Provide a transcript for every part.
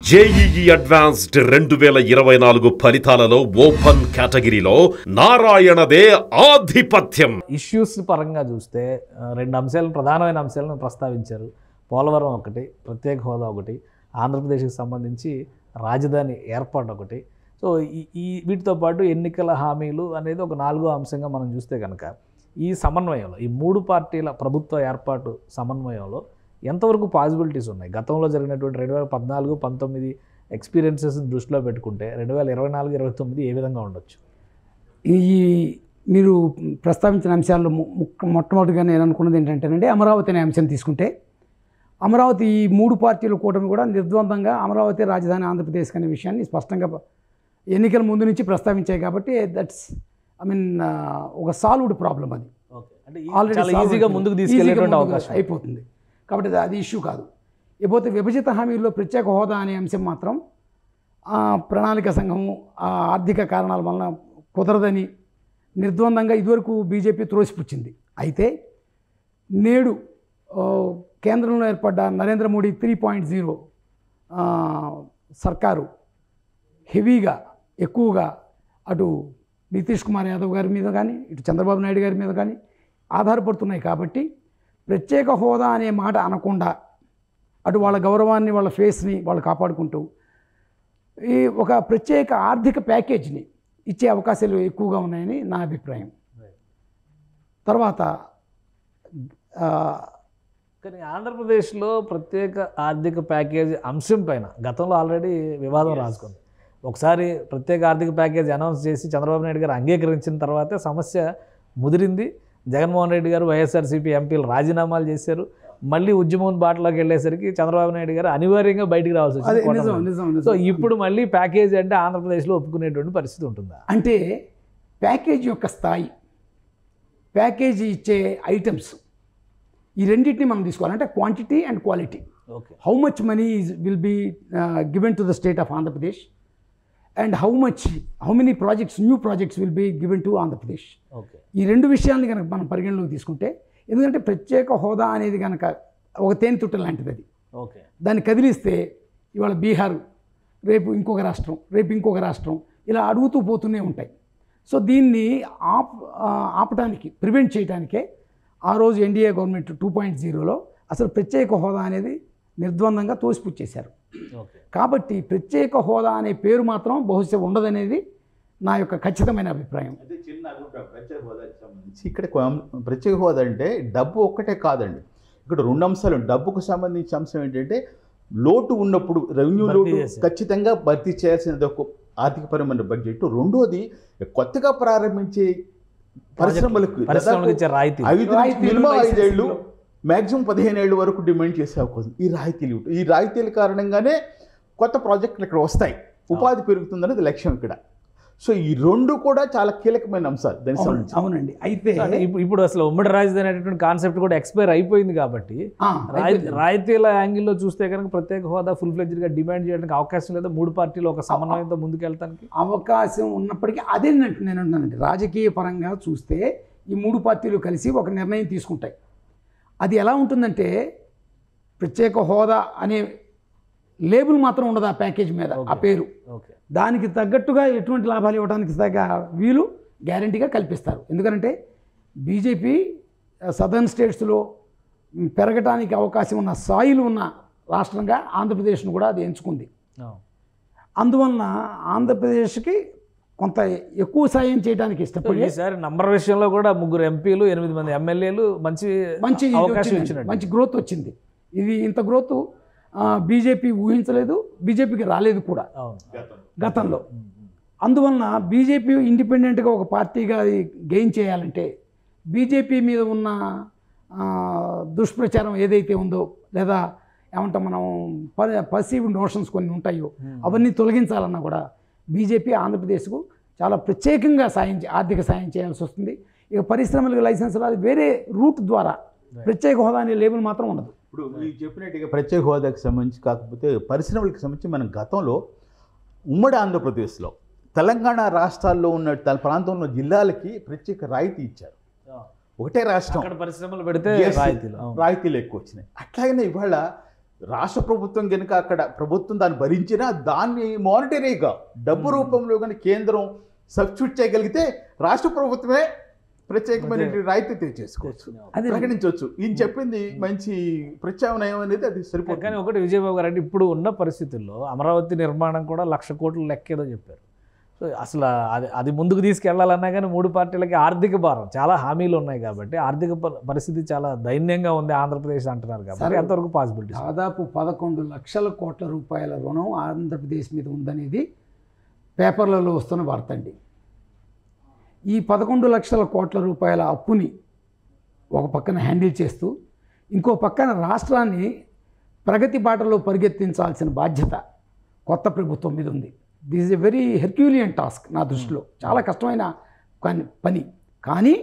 JEE advanced 2024 ఫలితాలలో open కేటగిరీలో నారాయణదే ఆధిపత్యం. ఇష్యూస్ పరంగా చూస్తే రెండు అంశాలను ప్రధానమైన అంశాలను ప్రస్తావించారు. పోలవరం ఒకటి, ప్రత్యేక హోదా ఒకటి, ఆంధ్రప్రదేశ్కి సంబంధించి రాజధాని ఏర్పాటు ఒకటి. సో ఈ వీటితో పాటు ఎన్నికల హామీలు అనేది ఒక నాలుగో అంశంగా మనం చూస్తే కనుక ఈ సమన్వయంలో ఈ మూడు పార్టీల ప్రభుత్వ ఏర్పాటు సమన్వయంలో ఎంతవరకు పాసిబిలిటీస్ ఉన్నాయి? గతంలో జరిగినటువంటి 2014-19 ఎక్స్పీరియన్సెస్ దృష్టిలో పెట్టుకుంటే 2024-29 ఏ విధంగా ఉండొచ్చు? ఈ మీరు ప్రస్తావించిన అంశాల్లో మొట్టమొదటిగా నేను అనుకున్నది ఏంటంటేనండి, అమరావతి అనే అంశం తీసుకుంటే అమరావతి ఈ మూడు పార్టీల కూటమి కూడా నిర్ద్వందంగా అమరావతి రాజధాని ఆంధ్రప్రదేశ్ అనే విషయాన్ని స్పష్టంగా ఎన్నికల ముందు నుంచి ప్రస్తావించాయి. కాబట్టి దట్స్ ఒక సాల్వ్డ్ ప్రాబ్లం. అది ఆల్రెడీ ఈజీగా ముందుకు తీసుకెళ్ళేటువంటి అవకాశం అయిపోతుంది. కాబట్టి అది ఇష్యూ కాదు. ఇకపోతే విభజిత హామీల్లో ప్రత్యేక హోదా అనే అంశం మాత్రం ప్రణాళిక సంఘము ఆర్థిక కారణాల వలన కుదరదని నిర్ద్వందంగా ఇదివరకు బీజేపీ త్రోసిపుచ్చింది. అయితే నేడు కేంద్రంలో ఏర్పడ్డ నరేంద్ర మోడీ 3.0 సర్కారు హెవీగా ఎక్కువగా అటు నితీష్ కుమార్ యాదవ్ గారి మీద కానీ ఇటు చంద్రబాబు నాయుడు గారి మీద కానీ ఆధారపడుతున్నాయి. కాబట్టి ప్రత్యేక హోదా అనే మాట అనకుండా అటు వాళ్ళ గౌరవాన్ని, వాళ్ళ ఫేస్ని వాళ్ళు కాపాడుకుంటూ ఈ ఒక ప్రత్యేక ఆర్థిక ప్యాకేజీని ఇచ్చే అవకాశాలు ఎక్కువగా ఉన్నాయని నా అభిప్రాయం. తర్వాత కానీ ఆంధ్రప్రదేశ్లో ప్రత్యేక ఆర్థిక ప్యాకేజీ అంశం పైన గతంలో ఆల్రెడీ వివాదం రాసుకుంది. ఒకసారి ప్రత్యేక ఆర్థిక ప్యాకేజీ అనౌన్స్ చేసి చంద్రబాబు నాయుడు గారు అంగీకరించిన తర్వాతే సమస్య ముదిరింది. జగన్మోహన్ రెడ్డి గారు, వైఎస్ఆర్సీపీ ఎంపీలు రాజీనామాలు చేశారు. మళ్ళీ ఉద్యమం బాటలోకి వెళ్ళేసరికి చంద్రబాబు నాయుడు గారు అనివార్యంగా బయటికి రావాల్సి వచ్చింది. సో ఇప్పుడు మళ్ళీ ప్యాకేజీ అంటే ఆంధ్రప్రదేశ్లో ఒప్పుకునేటువంటి పరిస్థితి ఉంటుందా? అంటే ప్యాకేజీ యొక్క స్థాయి, ప్యాకేజీ ఇచ్చే ఐటమ్స్ ఈ రెండింటిని మనం తీసుకోవాలి. అంటే quantity and quality. How much money will be given to the state of Andhra Pradesh and how many projects, new projects will be given to Andhra Pradesh. ఈ రెండు విషయాలని కనుక మనం పరిగణలోకి తీసుకుంటే, ఎందుకంటే ప్రత్యేక హోదా అనేది కనుక ఒక తేనెతుట్ట లాంటిది. అది దాన్ని కదిలిస్తే ఇవాళ బీహార్, రేపు ఇంకొక రాష్ట్రం, రేపు ఇంకొక రాష్ట్రం, ఇలా అడుగుతూ పోతూనే ఉంటాయి. సో దీన్ని ఆపడానికి, ప్రివెంట్ చేయడానికే ఆ రోజు ఎన్డీఏ గవర్నమెంట్ 2.0లో అసలు ప్రత్యేక హోదా అనేది నిర్ద్వందంగా తోసిపుచ్చేశారు. కాబట్టి ప్రత్యేక హోదా అనే పేరు మాత్రం బహుశా ఉండదనేది నా యొక్క ఖచ్చితమైన అభిప్రాయం. ప్రత్యేక హోదాకి సంబంధించి ఇక్కడ ప్రత్యేక హోదా అంటే డబ్బు ఒక్కటే కాదండి. ఇక్కడ రెండు అంశాలు. డబ్బుకు సంబంధించిన అంశం ఏంటంటే లోటు ఉన్నప్పుడు రెవెన్యూ లోటు ఖచ్చితంగా భర్తీ చేయాల్సినది ఒక ఆర్థికపరమైన బడ్జెట్. రెండోది కొత్తగా ప్రారంభించే పరిశ్రమలకు 5 ఏళ్ళు మ్యాక్సిమం 15 ఏళ్ళ వరకు డిమాండ్ చేసే అవకాశం ఈ రాయితీల కారణంగానే కొత్త ప్రాజెక్టులు ఇక్కడ వస్తాయి, ఉపాధి పెరుగుతుందనేది లక్ష్యం ఇక్కడ. సో ఈ రెండు కూడా చాలా కీలకమైన అంశాలు దానికి సంబంధించి. అవునండి. అయితే ఇప్పుడు అసలు ఉమ్మడి రాజధాని అనేటువంటి కాన్సెప్ట్ కూడా ఎక్స్పైర్ అయిపోయింది. కాబట్టి రాయితీల యాంగిల్లో చూస్తే కనుక ప్రత్యేక హోదా ఫుల్ ఫ్లెడ్జ్డ్గా డిమాండ్ చేయడానికి అవకాశం లేదా? మూడు పార్టీలు ఒక సమన్వయంతో ముందుకెళ్తానికి అవకాశం ఉన్నప్పటికీ అదేనంటే నేను అంటున్నానండి, రాజకీయ పరంగా చూస్తే ఈ మూడు పార్టీలు కలిసి ఒక నిర్ణయం తీసుకుంటాయి. అది ఎలా ఉంటుందంటే ప్రత్యేక హోదా అనే లేబుల్ మాత్రం ఉండదు ఆ ప్యాకేజ్ మీద, ఆ పేరు. దానికి తగ్గట్టుగా ఎటువంటి లాభాలు ఇవ్వడానికి తగ్గ వీలు గ్యారంటీగా కల్పిస్తారు. ఎందుకంటే బీజేపీ సదర్న్ స్టేట్స్లో పెరగటానికి అవకాశం ఉన్న సాయిల్ ఉన్న రాష్ట్రంగా ఆంధ్రప్రదేశ్ను కూడా అది ఎంచుకుంది. అందువలన ఆంధ్రప్రదేశ్కి కొంత ఎక్కువ సాయం చేయడానికి ఇష్టపడి ఈసారి నంబర్ విషయంలో కూడా 3 ఎంపీలు, 8 మంది ఎమ్మెల్యేలు మంచి అవకాశం ఇచ్చినట్టు, మంచి గ్రోత్ వచ్చింది. ఇది ఇంత గ్రోత్ బీజేపీ ఊహించలేదు, బీజేపీకి రాలేదు కూడా గతంలో. అందువలన బీజేపీ ఇండిపెండెంట్గా ఒక పార్టీగా గెయిన్ చేయాలంటే బీజేపీ మీద ఉన్న దుష్ప్రచారం ఏదైతే ఉందో, లేదా ఏమంటాం మనం పర్సీవ్డ్ నోషన్స్ కొన్ని ఉంటాయో అవన్నీ తొలగించాలన్నా కూడా బీజేపీ ఆంధ్రప్రదేశ్కు చాలా ప్రత్యేకంగా ఆర్థిక సాయం చేయాల్సి వస్తుంది. ఇక పరిశ్రమలకు లైసెన్స్ అది వేరే రూట్ ద్వారా ప్రత్యేక హోదా అనే లేబుల్ మాత్రం ఉండదు. ఇప్పుడు మీరు చెప్పినట్టుగా ప్రత్యేక హోదాకి సంబంధించి కాకపోతే పరిశ్రమలకు సంబంధించి మనం గతంలో ఉమ్మడి ఆంధ్రప్రదేశ్లో తెలంగాణ రాష్ట్రాల్లో ఉన్న ప్రాంతంలో జిల్లాలకి ప్రత్యేక రాయితీ ఇచ్చారు. ఒకటే రాష్ట్రం పరిశ్రమలు పెడితే రాయితీలు ఎక్కువ వచ్చినాయి. అట్లాగనే ఇవాళ రాష్ట్ర ప్రభుత్వం కనుక అక్కడ ప్రభుత్వం దాన్ని భరించినా దాన్ని మానిటరీగా డబ్బు రూపంలో కానీ కేంద్రం సబ్స్టిట్యూట్ చేయగలిగితే రాష్ట్ర ప్రభుత్వమే ప్రత్యేకమైన రాయితీ చేసుకోవచ్చు, అది ప్రకటించవచ్చు. ఈయన చెప్పింది మంచి ప్రత్యామ్నాయం అనేది అది సరిపోతుంది. కానీ ఒకటి విజయబాబు గారు అంటే ఇప్పుడు ఉన్న పరిస్థితుల్లో అమరావతి నిర్మాణం కూడా 1,00,000 కోట్లు లెక్కేదో చెప్పారు. సో అసలు అది ముందుకు తీసుకెళ్లాలన్నా కానీ 3 పార్టీలకి ఆర్థిక భారం, చాలా హామీలు ఉన్నాయి కాబట్టి ఆర్థిక పరిస్థితి చాలా దైన్యంగా ఉంది ఆంధ్రప్రదేశ్ అంటున్నారు కాబట్టి ఎంతవరకు పాసిబిలిటీ? దాదాపు 11 లక్షల కోట్ల రూపాయల రుణం ఆంధ్రప్రదేశ్ మీద ఉందనేది పేపర్లలో వస్తున్న వార్త అండి. ఈ 11 లక్షల కోట్ల రూపాయల అప్పుని ఒక పక్కన హ్యాండిల్ చేస్తూ ఇంకో పక్కన రాష్ట్రాన్ని ప్రగతి బాటలో పరిగెత్తించాల్సిన బాధ్యత కొత్త ప్రభుత్వం మీద ఉంది. This is a very Herculean task నా దృష్టిలో, చాలా కష్టమైన పని. కానీ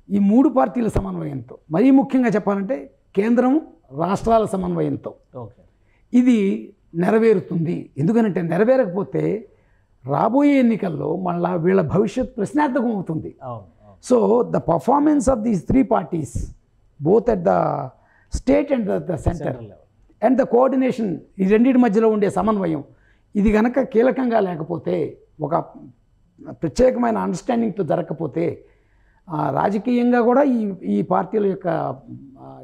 ఈ 3 పార్టీల సమన్వయంతో, మరీ ముఖ్యంగా చెప్పాలంటే కేంద్రం రాష్ట్రాల సమన్వయంతో ఇది నెరవేరుతుంది. ఎందుకనంటే నెరవేరకపోతే రాబోయే ఎన్నికల్లో మళ్ళా వీళ్ళ భవిష్యత్ ప్రశ్నార్థకం అవుతుంది. So the performance of these 3 parties both at the state and the centre and the coordination, ఈ రెండింటి మధ్యలో ఉండే సమన్వయం, ఇది కనుక కీలకంగా లేకపోతే, ఒక ప్రత్యేకమైన అండర్స్టాండింగ్తో జరగకపోతే రాజకీయంగా కూడా ఈ పార్టీల యొక్క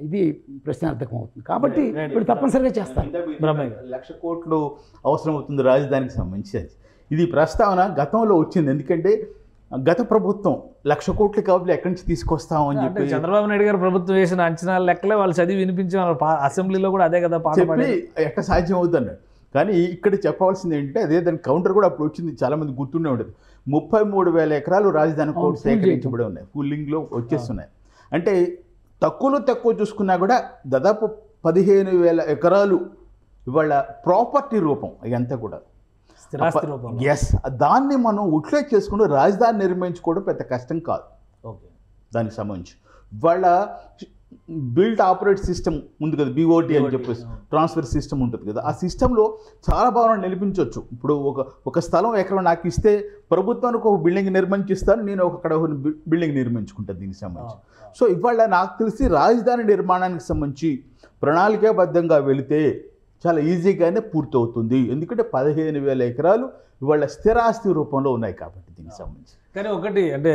ఇది ప్రశ్నార్థకం అవుతుంది. కాబట్టి ఇప్పుడు తప్పనిసరిగా చేస్తారు. 1,00,000 కోట్లు అవసరం అవుతుంది రాజధానికి సంబంధించి. ఇది ప్రస్తావన గతంలో వచ్చింది. ఎందుకంటే గత ప్రభుత్వం 1,00,000 కోట్లు కాబట్టి ఎక్కడి నుంచి తీసుకొస్తామని చెప్పి చంద్రబాబు నాయుడు గారు ప్రభుత్వం వేసిన అంచనాల లెక్కలే వాళ్ళు చదివి వినిపించే అసెంబ్లీలో కూడా అదే కదా చెప్పి ఎట్లా సాధ్యం అవుతుంది. కానీ ఇక్కడ చెప్పవలసింది ఏంటంటే అదే దాని కౌంటర్ కూడా అప్పుడు వచ్చింది, చాలామంది గుర్తుండే ఉండదు. 33,000 ఎకరాలు రాజధాని కోర్టు సేకరించబడి ఉన్నాయి, ఫుల్లింగ్లో వచ్చేస్తున్నాయి. అంటే తక్కువ చూసుకున్నా కూడా దాదాపు 15,000 ఎకరాలు ఇవాళ ప్రాపర్టీ రూపం ఇదంతా కూడా. ఎస్, దాన్ని మనం యూటిలైజ్ చేసుకుంటూ రాజధాని నిర్మించుకోవడం పెద్ద కష్టం కాదు. దానికి సంబంధించి వాళ్ళ బిల్డ్ ఆపరేట్ సిస్టమ్ ఉంది కదా, BOT అని చెప్పేసి ట్రాన్స్ఫర్ సిస్టమ్ ఉంటుంది కదా, ఆ సిస్టంలో చాలా బాగా నిలిపించవచ్చు. ఇప్పుడు ఒక స్థలం ఎక్కడ నాకు ఇస్తే ప్రభుత్వానికి ఒక బిల్డింగ్ నిర్మించిస్తాను, నేను అక్కడ బిల్డింగ్ నిర్మించుకుంటాను దీనికి సంబంధించి. సో ఇవాళ నాకు తెలిసి రాజధాని నిర్మాణానికి సంబంధించి ప్రణాళికాబద్ధంగా వెళితే చాలా ఈజీగానే పూర్తవుతుంది. ఎందుకంటే 15,000 ఎకరాలు ఇవాళ స్థిరాస్తి రూపంలో ఉన్నాయి కాబట్టి దీనికి సంబంధించి. కానీ ఒకటి అంటే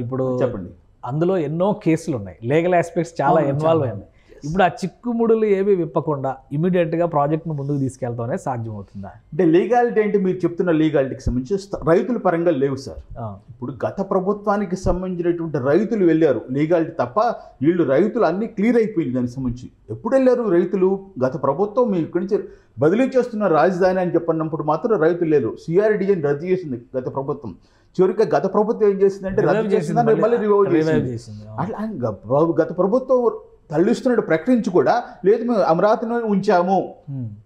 ఇప్పుడు చెప్పండి, అందులో ఎన్నో కేసులు ఉన్నాయి, లీగల్ ఆస్పెక్ట్స్ చాలా ఇన్వాల్వ్ అయ్యాయి. ఇప్పుడు ఆ చిక్కుముడులు ఏవి విప్పకుండా ఇమీడియట్గా ప్రాజెక్ట్ను ముందుకు తీసుకెళ్తాం అనేది సాధ్యమవుతుందా? అంటే లీగాలిటీ అంటే మీరు చెప్తున్న లీగాలిటీకి సంబంధించి రైతుల పరంగా లేవు సార్. ఇప్పుడు గత ప్రభుత్వానికి సంబంధించినటువంటి రైతులు వెళ్ళారు లీగాలిటీ తప్ప, వీళ్ళు రైతులు అన్నీ క్లియర్ అయిపోయింది దానికి సంబంధించి. ఎప్పుడు వెళ్ళారు రైతులు? గత ప్రభుత్వం మీ ఇక్కడి నుంచి బదిలీ చేస్తున్న రాజధాని అని చెప్పినప్పుడు మాత్రం రైతులు లేరు. CRDని రద్దు చేసింది గత ప్రభుత్వం. చివరికి గత ప్రభుత్వం ఏం చేసిందంటే రద్దు చేసిందని మళ్ళీ రివైవ్ చేసింది. అట్లా గత ప్రభుత్వం తల్లిస్తున్నట్టు ప్రకటించి కూడా లేదు మేము అమరావతిలో ఉంచాము,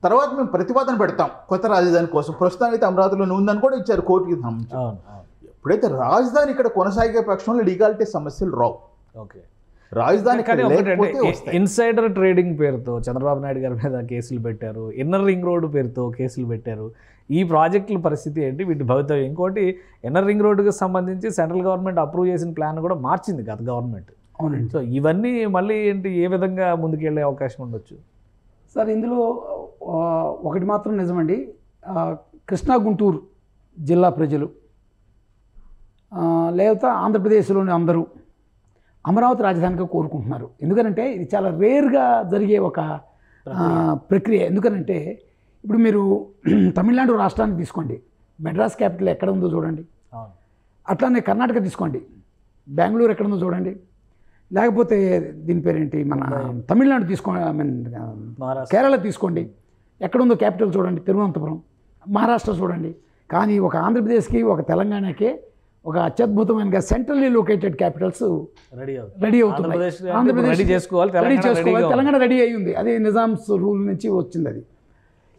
తర్వాత మేము ప్రతిపాదన పెడతాం కొత్త రాజధాని కోసం, ప్రస్తుతానికి అయితే అమరావతిలోనే ఉందని కూడా ఇచ్చారు కోర్టుకి సంబంధించి. ఎప్పుడైతే రాజధాని ఇక్కడ కొనసాగే పక్షంలో లీగాలిటీ సమస్యలు రావు. రాజధాని ఇన్సైడర్ ట్రేడింగ్ పేరుతో చంద్రబాబు నాయుడు గారి మీద కేసులు పెట్టారు, ఇన్నర్ రింగ్ రోడ్డు పేరుతో కేసులు పెట్టారు. ఈ ప్రాజెక్టుల పరిస్థితి ఏంటి, వీటి భవితవ్యం? ఇంకోటి ఇన్నర్ రింగ్ రోడ్డుకి సంబంధించి సెంట్రల్ గవర్నమెంట్ అప్రూవ్ చేసిన ప్లాన్ కూడా మార్చింది గత గవర్నమెంట్. అవునండి. సో ఇవన్నీ మళ్ళీ ఏంటి, ఏ విధంగా ముందుకెళ్ళే అవకాశం ఉండొచ్చు సార్? ఇందులో ఒకటి మాత్రం నిజమండి, కృష్ణా గుంటూరు జిల్లా ప్రజలు లేకపోతే ఆంధ్రప్రదేశ్లోని అందరూ అమరావతి రాజధానిగా కోరుకుంటున్నారు. ఎందుకనంటే ఇది చాలా రేర్గా జరిగే ఒక ప్రక్రియ. ఎందుకనంటే ఇప్పుడు మీరు తమిళనాడు రాష్ట్రాన్ని తీసుకోండి, మెడ్రాస్ క్యాపిటల్ ఎక్కడ ఉందో చూడండి. అట్లానే కర్ణాటక తీసుకోండి, బెంగళూరు ఎక్కడ ఉందో చూడండి. లేకపోతే దీని పేరేంటి, మన తమిళనాడు తీసుకోండి, ఐ మీన్ కేరళ తీసుకోండి, ఎక్కడుందో క్యాపిటల్ చూడండి, తిరువనంతపురం. మహారాష్ట్ర చూడండి. కానీ ఒక ఆంధ్రప్రదేశ్కి ఒక తెలంగాణకే ఒక అత్యద్భుతమైన సెంట్రల్లీ లొకేటెడ్ క్యాపిటల్స్ రెడీ అవుతున్నాయి. ఆంధ్రప్రదేశ్ రెడీ చేసుకోవాలి, తెలంగాణ రెడీ అయ్యి ఉంది. అది నిజామ్స్ రూల్ నుంచి వచ్చింది. అది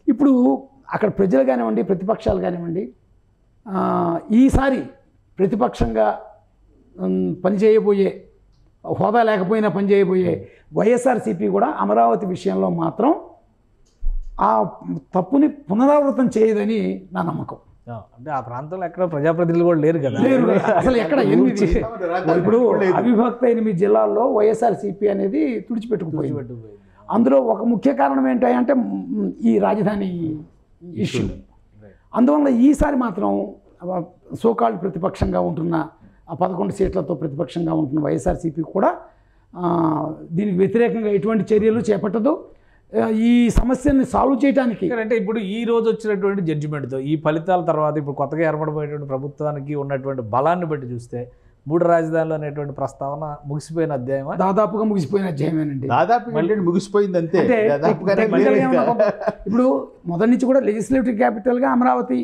ఇప్పుడు అక్కడ ప్రజలు కానివ్వండి, ప్రతిపక్షాలు కానివ్వండి, ఈసారి ప్రతిపక్షంగా పనిచేయబోయే, హోదా లేకపోయినా పనిచేయబోయే వైఎస్ఆర్సీపీ కూడా అమరావతి విషయంలో మాత్రం ఆ తప్పుని పునరావృతం చేయదని నా నమ్మకం. అంటే ఆ ప్రాంతంలో ఎక్కడ ప్రజాప్రతినిధులు కూడా లేరు కదా, అసలు ఎక్కడ 8 ఇప్పుడు అవిభక్త 8 జిల్లాల్లో వైఎస్ఆర్సీపీ అనేది తుడిచిపెట్టుకుపోయింది. అందులో ఒక ముఖ్య కారణం ఏంటంటే ఈ రాజధాని ఇష్యూ. అందువల్ల ఈసారి మాత్రం సోకాల్డ్ ప్రతిపక్షంగా ఉంటున్న ఆ 11 సీట్లతో ప్రతిపక్షంగా ఉంటున్న వైఎస్ఆర్సీపీ కూడా దీనికి వ్యతిరేకంగా ఎటువంటి చర్యలు చేపట్టదు. ఈ సమస్యని సాల్వ్ చేయడానికి అంటే ఇప్పుడు ఈ రోజు వచ్చినటువంటి జడ్జిమెంట్తో ఈ ఫలితాల తర్వాత ఇప్పుడు కొత్తగా ఏర్పడబోయేటువంటి ప్రభుత్వానికి ఉన్నటువంటి బలాన్ని బట్టి చూస్తే 3 రాజధానులు అనేటువంటి ప్రస్తావన ముగిసిపోయిన అధ్యాయమా? దాదాపుగా ముగిసిపోయిన అధ్యాయమేనండి. దాదాపు ముగిసిపోయింది అంతే. ఇప్పుడు మొదటి నుంచి కూడా లెజిస్లేటివ్ క్యాపిటల్గా అమరావతి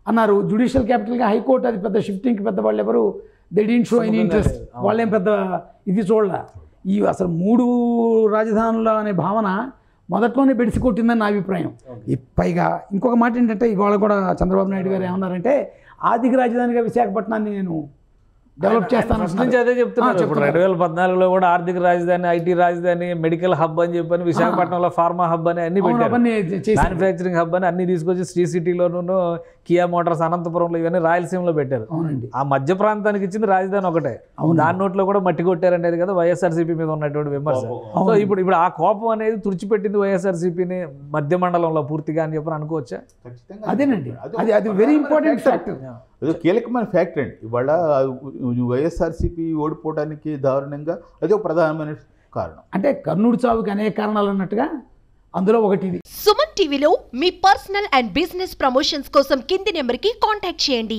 అన్నారు, జ్యుడిషియల్ క్యాపిటల్గా హైకోర్టు. అది పెద్ద షిఫ్టింగ్కి పెద్ద వాళ్ళు ఎవరు they didn't show any interest. వాళ్ళేం పెద్ద ఇది చూడలే. ఈ అసలు 3 రాజధానులు అనే భావన మొదట్లోనే బెడిసి కొట్టిందని నా అభిప్రాయం. పైగా ఇంకొక మాట ఏంటంటే ఇవాళ కూడా చంద్రబాబు నాయుడు గారు ఏమన్నారంటే ఆర్థిక రాజధానిగా విశాఖపట్నాన్ని నేను డెవలప్ చేస్తాను. అదే చెప్తున్నారు. ఇప్పుడు 2014లో కూడా ఆర్థిక రాజధాని, ఐటీ రాజధాని, మెడికల్ హబ్ అని చెప్పని, విశాఖపట్నంలో ఫార్మా హబ్ అని అన్ని పెట్టారు, మ్యానుఫ్యాక్చరింగ్ హబ్ అని అన్ని తీసుకొచ్చి శ్రీ సిటీలోనూ కియా మోటార్స్ అనంతపురంలో ఇవన్నీ రాయలసీమలో పెట్టారు. అవునండి. ఆ మధ్య ప్రాంతానికి ఇచ్చింది రాజధాని ఒకటే. దాని నోట్లో కూడా మట్టి కొట్టారనేది కదా వైఎస్ఆర్సీపీ మీద ఉన్నటువంటి విమర్శ. సో ఇప్పుడు ఆ కోపం అనేది తుడిచిపెట్టింది వైఎస్ఆర్సీపీని మధ్య మండలంలో పూర్తిగా అని చెప్పని అనుకోవచ్చా? అదేనండి, అది వెరీ ఇంపార్టెంట్ ఫ్యాక్టర్, అదే కీలకమైన ఫ్యాక్టర్ అండి. ఇవాళ వైఎస్ఆర్సీపీ ఓడిపోవడానికి దారుణంగా అదే ఒక ప్రధానమైన కారణం. అంటే కర్నూలు చావుకి అనేక కారణాలు అన్నట్టుగా అందులో ఒకటి ఇది. సుమన్ టీవీలో మీ పర్సనల్ అండ్ బిజినెస్ ప్రమోషన్స్ కోసం కింది నెంబర్కి కాంటాక్ట్ చేయండి.